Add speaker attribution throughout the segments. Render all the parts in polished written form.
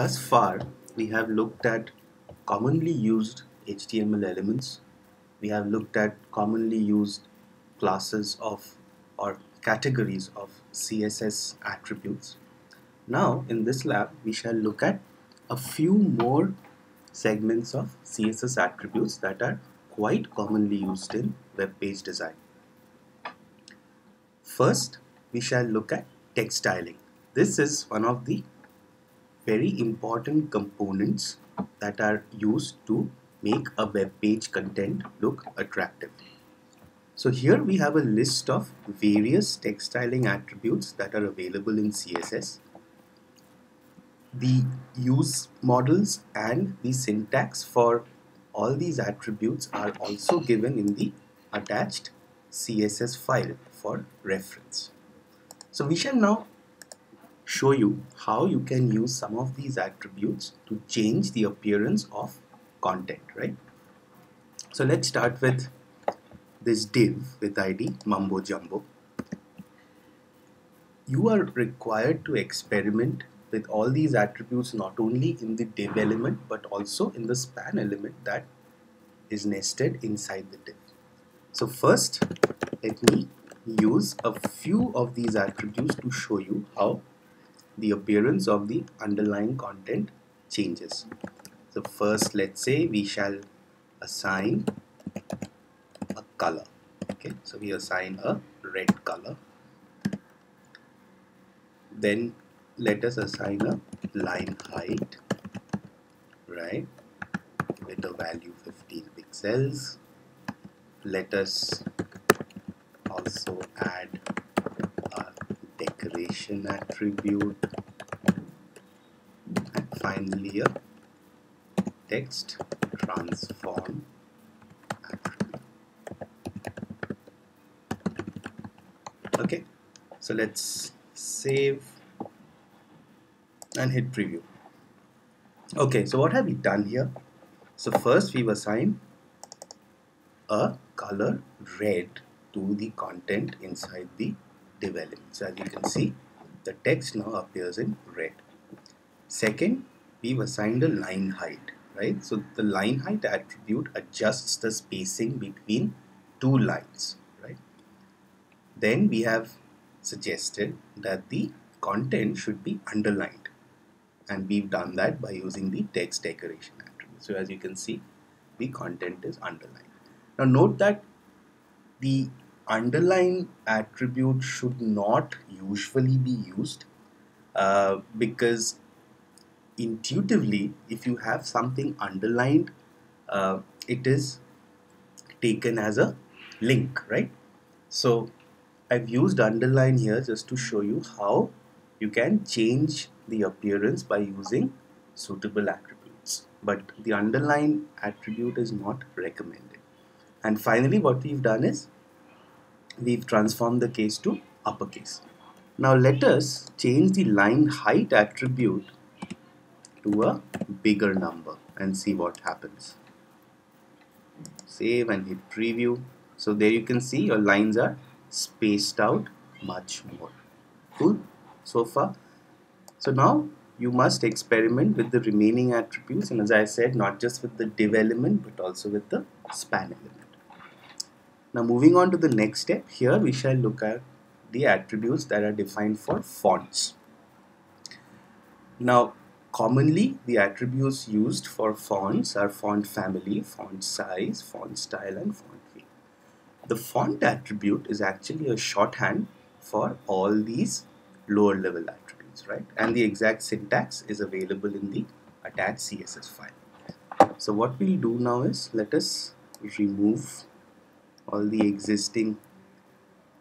Speaker 1: Thus far, we have looked at commonly used HTML elements. We have looked at commonly used classes of or categories of CSS attributes. Now, in this lab, we shall look at a few more segments of CSS attributes that are quite commonly used in web page design. First, we shall look at text styling. This is one of the very important components that are used to make a web page content look attractive. So here we have a list of various text styling attributes that are available in CSS. The use models and the syntax for all these attributes are also given in the attached CSS file for reference. So we shall now show you how you can use some of these attributes to change the appearance of content, right? So let's start with this div with ID Mumbo Jumbo. You are required to experiment with all these attributes not only in the div element but also in the span element that is nested inside the div. So first, let me use a few of these attributes to show you how the appearance of the underlying content changes. So first, let's say we shall assign a color. Okay, so we assign a red color. Then let us assign a line height, right, with a value 15 pixels. Let us also add a decoration attribute, and finally a text transform attribute. Okay, so let's save and hit preview. Okay, so what have we done here? So first we've assigned a color red to the content inside the div element. So as you can see, the text now appears in red. Second, we've assigned a line height, right? So the line height attribute adjusts the spacing between two lines, right? Then we have suggested that the content should be underlined, and we've done that by using the text decoration attribute. So as you can see, the content is underlined. Now note that the underline attribute should not usually be used because intuitively, if you have something underlined, it is taken as a link, right? So I've used underline here just to show you how you can change the appearance by using suitable attributes, but the underline attribute is not recommended. And finally, what we've done is we've transformed the case to uppercase. Now let us change the line height attribute to a bigger number and see what happens. Save and hit preview. So there you can see your lines are spaced out much more. Cool so far. So now you must experiment with the remaining attributes, and as I said, not just with the div element but also with the span element. Now moving on to the next step, here we shall look at the attributes that are defined for fonts. Now commonly the attributes used for fonts are font family, font size, font style and font weight. The font attribute is actually a shorthand for all these lower level attributes, right? And the exact syntax is available in the attached CSS file. So what we'll do now is let us remove all the existing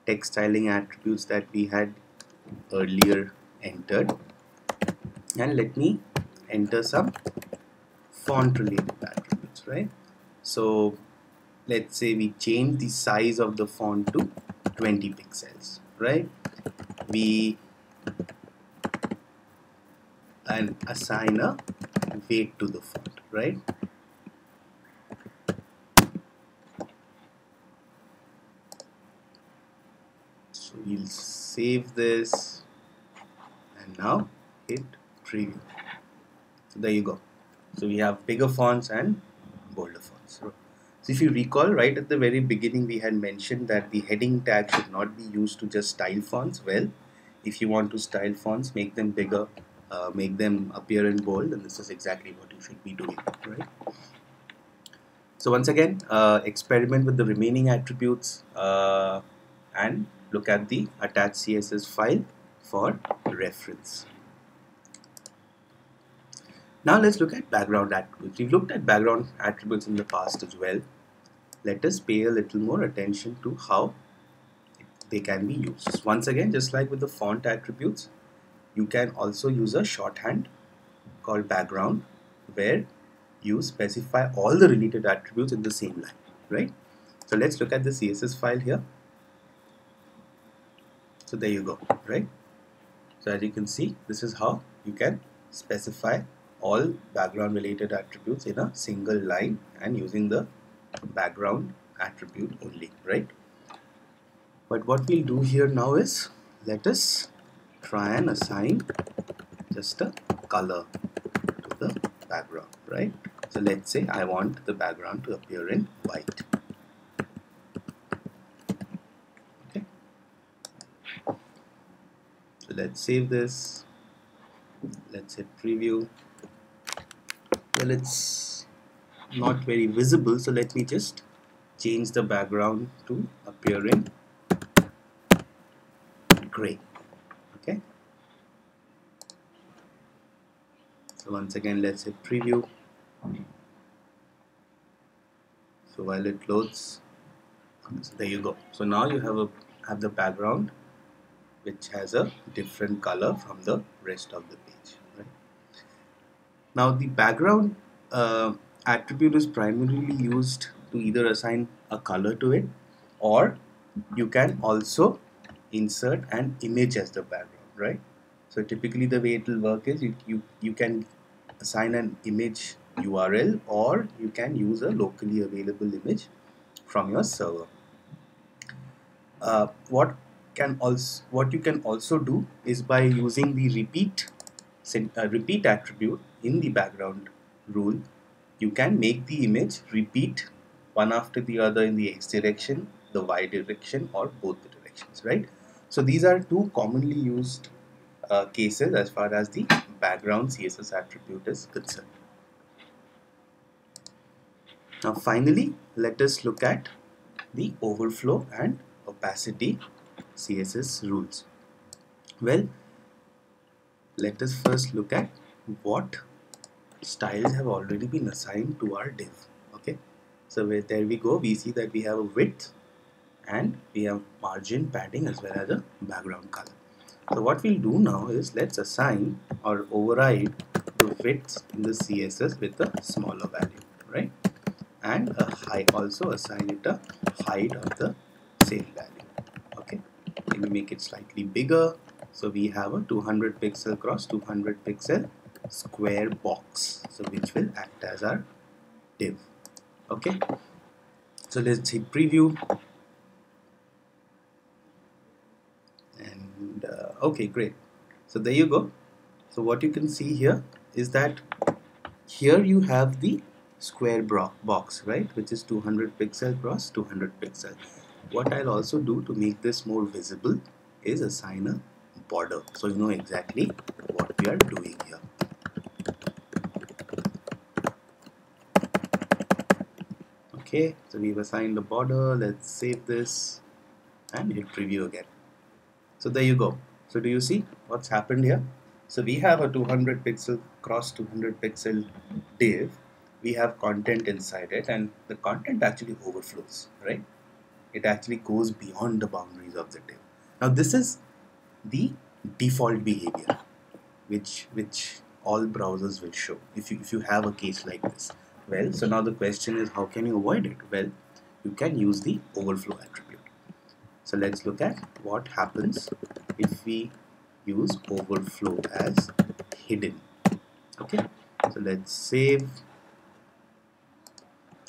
Speaker 1: text styling attributes that we had earlier entered, and let me enter some font related attributes, right? So let's say we change the size of the font to 20 pixels, right? We and assign a weight to the font, right? So we'll save this and now hit preview. So there you go. So we have bigger fonts and bolder fonts. So if you recall, right at the very beginning we had mentioned that the heading tag should not be used to just style fonts. Well, if you want to style fonts, make them bigger, make them appear in bold, and this is exactly what you should be doing, right? So once again, experiment with the remaining attributes and look at the attached CSS file for reference. Now let's look at background attributes. We've looked at background attributes in the past as well. Let us pay a little more attention to how they can be used. Once again, just like with the font attributes, you can also use a shorthand called background where you specify all the related attributes in the same line, right? So let's look at the CSS file here. So there you go, right? So as you can see, this is how you can specify all background related attributes in a single line and using the background attribute only, right? But what we'll do here now is let us try and assign just a color to the background, right? So let's say I want the background to appear in white. Okay. So let's save this. Let's hit preview. Well, it's not very visible, so let me just change the background to appear in gray. Okay. So once again, let's hit preview. So while it loads, so there you go. So now you have the background which has a different color from the rest of the page. Right? Now the background attribute is primarily used to either assign a color to it, or you can also insert an image as the background, right? So typically the way it will work is you can assign an image URL, or you can use a locally available image from your server. What you can also do is by using the repeat attribute in the background rule, you can make the image repeat one after the other in the X direction, the Y direction, or both the directions, right? So these are two commonly used cases as far as the background CSS attribute is concerned. Now finally, let us look at the overflow and opacity CSS rules. Well, let us first look at what styles have already been assigned to our div. Okay, so there we go. We see that we have a width and we have margin, padding, as well as a background color. So what we'll do now is let's assign or override the width in the CSS with a smaller value, right? And a height, also assign it a height of the same value. Okay, let me make it slightly bigger. So we have a 200 pixel cross 200 pixel square box, so which will act as our div. Okay, so let's hit preview. And okay, great. So there you go. So what you can see here is that here you have the square box, right, which is 200 pixel cross 200 pixel. What I'll also do to make this more visible is assign a border, so you know exactly what we are doing here. Okay, so we've assigned a border. Let's save this and hit preview again. So there you go. So do you see what's happened here? So we have a 200 pixel cross 200 pixel div. We have content inside it, and the content actually overflows, right? It actually goes beyond the boundaries of the div. Now this is the default behavior which all browsers will show if you have a case like this. Well, so now the question is, how can you avoid it? Well, you can use the overflow attribute. So let's look at what happens if we use overflow as hidden. Okay, so let's save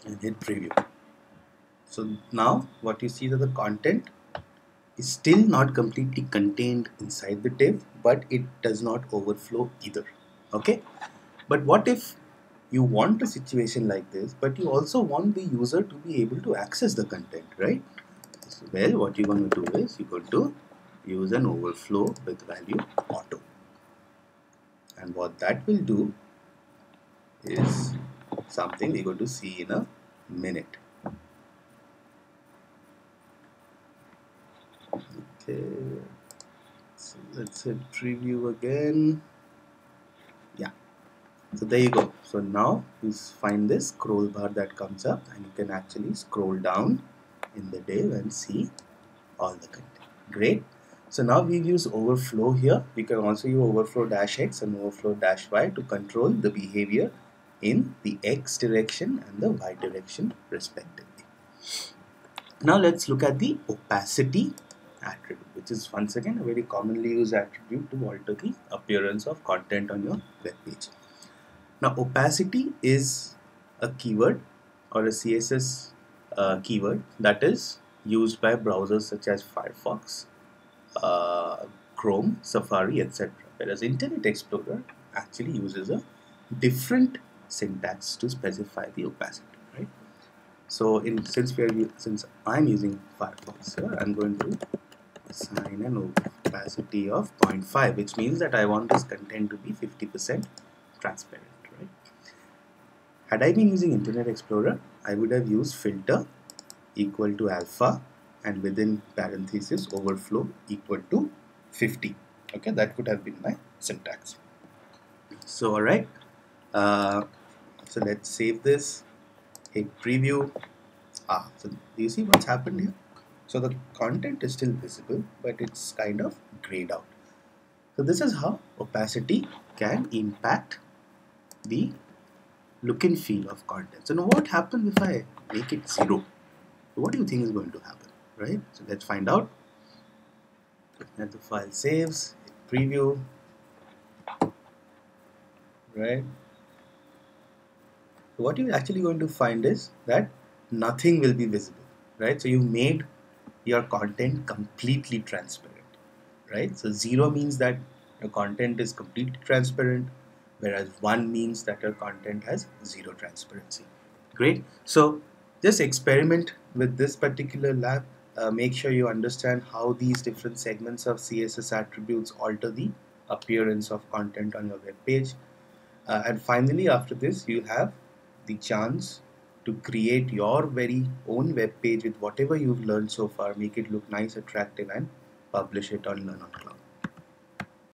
Speaker 1: and hit preview. So now what you see is that the content is still not completely contained inside the div, but it does not overflow either. Okay, But what if you want a situation like this, but you also want the user to be able to access the content, right? So, well, what you're going to do is you're going to use an overflow with value auto. And what that will do is something we're going to see in a minute. Okay, so let's hit preview again. Yeah, so there you go. So now you find this scroll bar that comes up, and you can actually scroll down in the div and see all the content. Great. So now we've used overflow here. We can also use overflow -x and overflow -y to control the behavior in the x direction and the y direction respectively. Now let's look at the opacity attribute, which is once again a very commonly used attribute to alter the appearance of content on your web page. Now opacity is a keyword or a CSS keyword that is used by browsers such as Firefox, Chrome, Safari, etc. Whereas Internet Explorer actually uses a different syntax to specify the opacity, right? So since I'm using Firefox here, I'm going to assign an opacity of 0.5, which means that I want this content to be 50% transparent, right? Had I been using Internet Explorer, I would have used filter equal to alpha and within parenthesis overflow equal to 50. Okay, that would have been my syntax. So alright, so let's save this, hit preview. So do you see what's happened here? So the content is still visible, but it's kind of grayed out. So this is how opacity can impact the look and feel of content. So now what happens if I make it 0? What do you think is going to happen, right? So let's find out. As the file saves, hit preview, right? So what you're actually going to find is that nothing will be visible, right? So you made your content completely transparent, right? So 0 means that your content is completely transparent, whereas 1 means that your content has 0 transparency. Great. So just experiment with this particular lab. Make sure you understand how these different segments of CSS attributes alter the appearance of content on your web page. And finally, after this, you have the chance to create your very own web page with whatever you've learned so far, make it look nice, attractive, and publish it on Learn on Cloud.